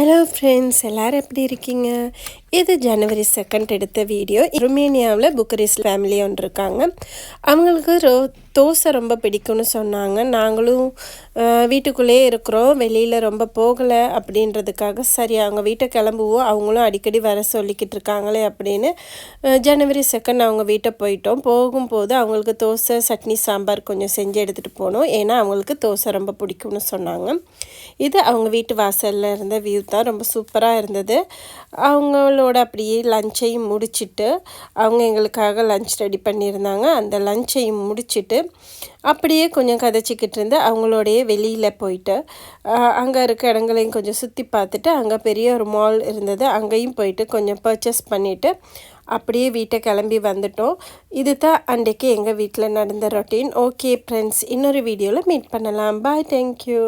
Hello friends, எல்லோரும் எப்படி இருக்கீங்க? இது ஜனவரி 2 எடுத்த வீடியோ. ருமேனியாவில் புக்கரிஸ்ட் ஃபேமிலி ஒன்று இருக்காங்க. அவங்களுக்கு தோசை ரொம்ப பிடிக்கும்னு சொன்னாங்க. நாங்களும் வீட்டுக்குள்ளேயே இருக்கிறோம், வெளியில் ரொம்ப போகலை அப்படின்றதுக்காக சரி அவங்க வீட்டை கிளம்புவோம், அவங்களும் அடிக்கடி வர சொல்லிக்கிட்டு இருக்காங்களே அப்படின்னு ஜனவரி 2 அவங்க வீட்டை போயிட்டோம். போகும்போது அவங்களுக்கு தோசை, சட்னி, சாம்பார் கொஞ்சம் செஞ்சு எடுத்துகிட்டு போனோம். ஏன்னா அவங்களுக்கு தோசை ரொம்ப பிடிக்கும்னு சொன்னாங்க. இது அவங்க வீட்டு வாசலில் இருந்த வியூ தான். ரொம்ப சூப்பராக இருந்தது. அவங்களோட அப்படியே லஞ்சையும் முடிச்சுட்டு அவங்க எங்களுக்காக லஞ்ச் ரெடி பண்ணியிருந்தாங்க. அந்த லஞ்சையும் முடிச்சுட்டு அப்படியே கொஞ்சம் கதைச்சிக்கிட்டு இருந்து அவங்களோடைய வெளியில் போயிட்டு அங்கே இருக்க இடங்களையும் கொஞ்சம் சுற்றி பார்த்துட்டு அங்கே பெரிய ஒரு மால் இருந்தது, அங்கேயும் போயிட்டு கொஞ்சம் பர்ச்சேஸ் பண்ணிவிட்டு அப்படியே வீட்டை கிளம்பி வந்துட்டோம். இது தான் அன்றைக்கு எங்கள் வீட்டில் நடந்த ரொட்டீன். ஓகே ஃப்ரெண்ட்ஸ், இன்னொரு வீடியோவில் மீட் பண்ணலாம். பாய், தேங்க்யூ.